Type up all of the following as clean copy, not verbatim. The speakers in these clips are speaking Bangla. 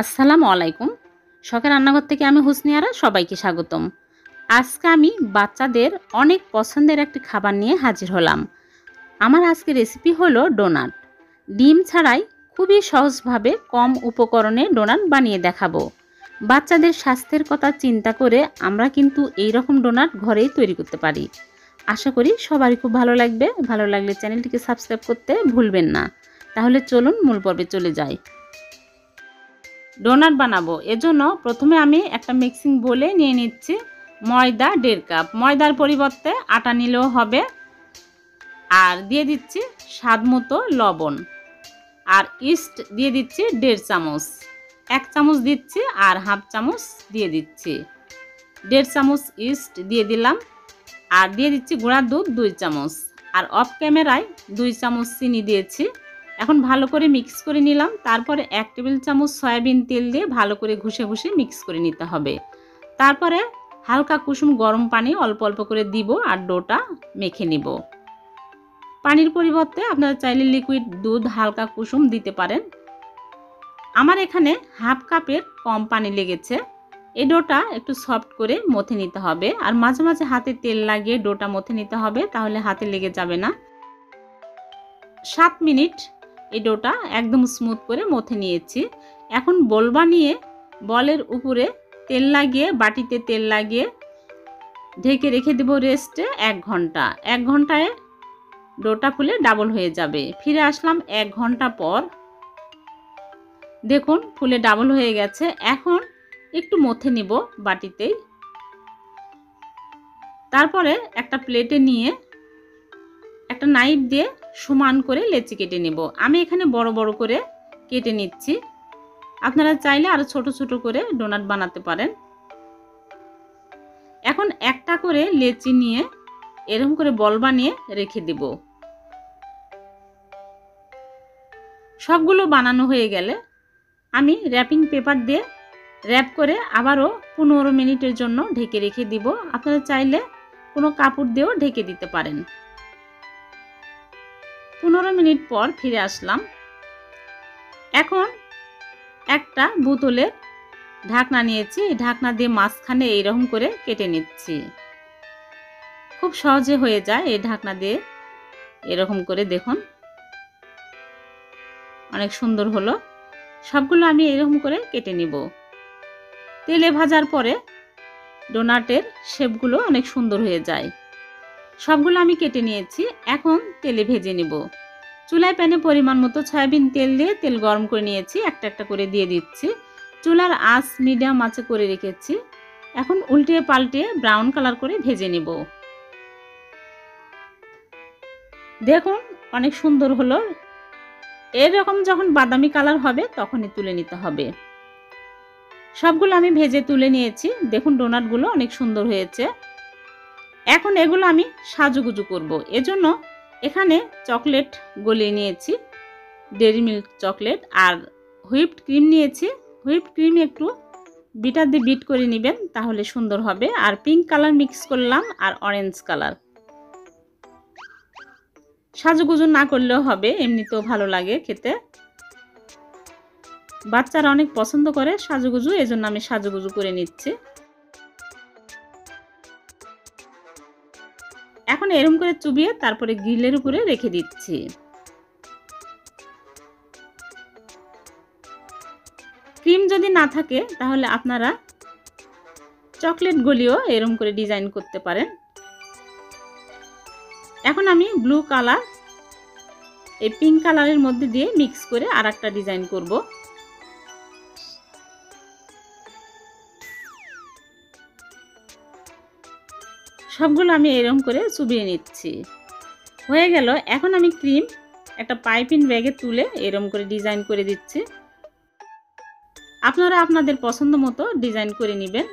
আসসালামু আলাইকুম। শখের রান্নাঘর থেকে আমি হুসনিয়ারা সবাইকে স্বাগতম। আজকে আমি বাচ্চাদের অনেক পছন্দের একটি খাবার নিয়ে হাজির হলাম। আমার আজকে রেসিপি হলো ডোনাট। ডিম ছাড়াই খুবই সহজভাবে কম উপকরণে ডোনাট বানিয়ে দেখাবো। বাচ্চাদের স্বাস্থ্যের কথা চিন্তা করে আমরা কিন্তু এই রকম ডোনাট ঘরেই তৈরি করতে পারি। আশা করি সবারই খুব ভালো লাগবে। ভালো লাগলে চ্যানেলটিকে সাবস্ক্রাইব করতে ভুলবেন না। তাহলে চলুন মূল পর্বে চলে যাই। ডোনাট বানাবো, এজন্য প্রথমে আমি একটা মিক্সিং বোলে নিয়ে নিচ্ছি ময়দা 1.5 কাপ। ময়দার পরিবর্তে আটা নিলেও হবে। আর দিয়ে দিচ্ছি স্বাদ মতো লবণ, আর ইস্ট দিয়ে দিচ্ছি 1.5 চামচ। 1 চামচ দিচ্ছি আর হাফ চামচ দিয়ে দিচ্ছি। 1.5 চামচ ইস্ট দিয়ে দিলাম, আর দিয়ে দিচ্ছি গুঁড়া দুধ 2 চামচ, আর অফ ক্যামেরায় 2 চামচ চিনি দিয়েছি। এখন ভালো করে মিক্স করে নিলাম। তারপরে 1 টেবিল চামচ সয়াবিন তেল দিয়ে ভালো করে ঘষে ঘষে মিক্স করে নিতে হবে। তারপরে হালকা কুসুম গরম পানি অল্প অল্প করে দিব আর ডোটা মেখে নিব। পানির পরিবর্তে আপনারা চাইলে লিকুইড দুধ হালকা কুসুম দিতে পারেন। আমার এখানে হাফ কাপের কম পানি লেগেছে। এই ডোটা একটু সফট করে মথে নিতে হবে, আর মাঝে মাঝে হাতে তেল লাগিয়ে ডোটা মথে নিতে হবে, তাহলে হাতে লেগে যাবে না। 7 মিনিট এই ডোটা একদম স্মুথ করে মথে নিয়েছি। এখন বল বানিয়ে বলের উপরে তেল লাগিয়ে, বাটিতে তেল লাগিয়ে ঢেকে রেখে দেব রেস্টে 1 ঘন্টা। 1 ঘন্টায় ডোটা ফুলে ডাবল হয়ে যাবে। ফিরে আসলাম 1 ঘন্টা পর। দেখুন ফুলে ডাবল হয়ে গেছে। এখন একটু মথে নিব বাটিতেই। তারপরে একটা প্লেটে নিয়ে একটা নাইফ দিয়ে সমান করে লেচি কেটে নেব। আমি এখানে বড় বড় করে কেটে নিচ্ছি। আপনারা চাইলে আরো ছোট ছোট করে ডোনাট বানাতে পারেন। এখন একটা করে লেচি নিয়ে এরকম করে বল বানিয়ে রেখে দেব। সবগুলো বানানো হয়ে গেলে আমি র্যাপিং পেপার দিয়ে র্যাপ করে আবারও 15 মিনিটের জন্য ঢেকে রেখে দিব। আপনারা চাইলে কোনো কাপড় দিয়েও ঢেকে দিতে পারেন। 15 মিনিট পর ফিরে আসলাম। এখন একটা বোতলের ঢাকনা নিয়েছি। এই ঢাকনা দিয়ে মাঝখানে এইরকম করে কেটে নিচ্ছি। খুব সহজে হয়ে যায় এই ঢাকনা দিয়ে। এরকম করে দেখুন অনেক সুন্দর হলো। সবগুলো আমি এরকম করে কেটে নিব। তেলে ভাজার পরে ডোনাটের শেপগুলো অনেক সুন্দর হয়ে যায়। সবগুলো আমি কেটে নিয়েছি। এখন তেলে ভেজে নিব। চুলায় প্যানে পরিমাণ মতো সয়াবিন তেল দিয়ে তেল গরম করে নিয়েছি। একটা একটা করে দিয়ে দিচ্ছি। চুলার আঁচ মিডিয়াম আঁচে করে রেখেছি। এখন উল্টিয়ে পাল্টিয়ে ব্রাউন কালার করে ভেজে নিব। দেখুন অনেক সুন্দর হলো। এরকম যখন বাদামি কালার হবে তখনই তুলে নিতে হবে। সবগুলো আমি ভেজে তুলে নিয়েছি। দেখুন ডোনাটগুলো অনেক সুন্দর হয়েছে। এখন এগুলো আমি সাজুগুজু করব। এজন্য এখানে চকলেট গলিয়ে নিয়েছি, ডেইরি মিল্ক চকলেট, আর হুইপড ক্রিম নিয়েছি। হুইপড ক্রিম একটু বিটার দিয়ে বিট করে নেবেন, তাহলে সুন্দর হবে। আর পিঙ্ক কালার মিক্স করলাম, আর অরেঞ্জ কালার। সাজুগুজু না করলেও হবে, এমনিতেও ভালো লাগে খেতে। বাচ্চারা অনেক পছন্দ করে সাজুগুজু, এজন্য আমি সাজুগুজু করে নিচ্ছি। এখন এরকম করে চুবিয়ে তারপরে গ্রিলের উপরে রেখে দিচ্ছি। ক্রিম যদি না থাকে তাহলে আপনারা চকলেট গলিও এরকম করে ডিজাইন করতে পারেন। এখন আমি ব্লু কালার এই পিঙ্ক কালারের মধ্যে দিয়ে মিক্স করে আরেকটা ডিজাইন করব। সবগুলো আমি এরকম করে চুবিয়ে নিচ্ছি। হয়ে গেল। এখন আমি ক্রিম একটা পাইপিং ব্যাগে তুলে এরকম করে ডিজাইন করে দিচ্ছি। আপনারা আপনাদের পছন্দ মতো ডিজাইন করে নেবেন।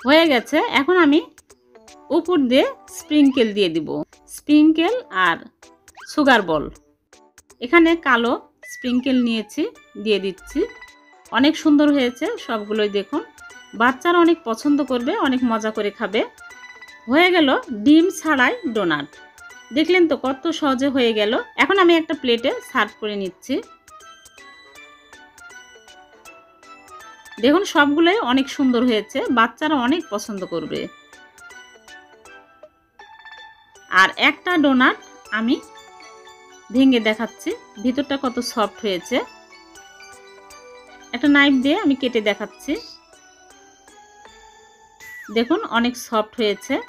হয়ে গেছে। এখন আমি উপর দিয়ে স্প্রিংকেল দিয়ে দিব। স্প্রিংকেল আর সুগার বল। এখানে কালো স্প্রিংকেল নিয়েছি, দিয়ে দিচ্ছি। অনেক সুন্দর হয়েছে সবগুলোই। দেখুন বাচ্চারা অনেক পছন্দ করবে, অনেক মজা করে খাবে। হয়ে গেল ডিম ছাড়াই ডোনাট। দেখলেন তো কত সহজে হয়ে গেল। এখন আমি একটা প্লেটে সার্ভ করে নিচ্ছি। দেখুন সবগুলোই অনেক সুন্দর হয়েছে, বাচ্চারা অনেক পছন্দ করবে। আর একটা ডোনাট আমি ভেঙে দেখাচ্ছি, ভিতরটা কত সফট হয়েছে। একটা নাইফ দিয়ে আমি কেটে দেখাচ্ছি। দেখুন অনেক সফট হয়েছে।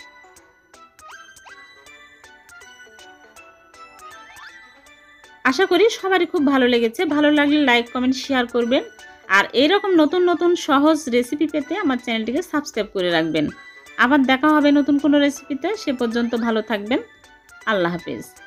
আশা করি সবারই খুব ভালো লেগেছে। ভালো লাগলে লাইক, কমেন্ট, শেয়ার করবেন। আর এইরকম নতুন নতুন সহজ রেসিপি পেতে আমার চ্যানেলটিকে সাবস্ক্রাইব করে রাখবেন। আবার দেখা হবে নতুন কোনো রেসিপিতে। সে পর্যন্ত ভালো থাকবেন। আল্লাহ হাফেজ।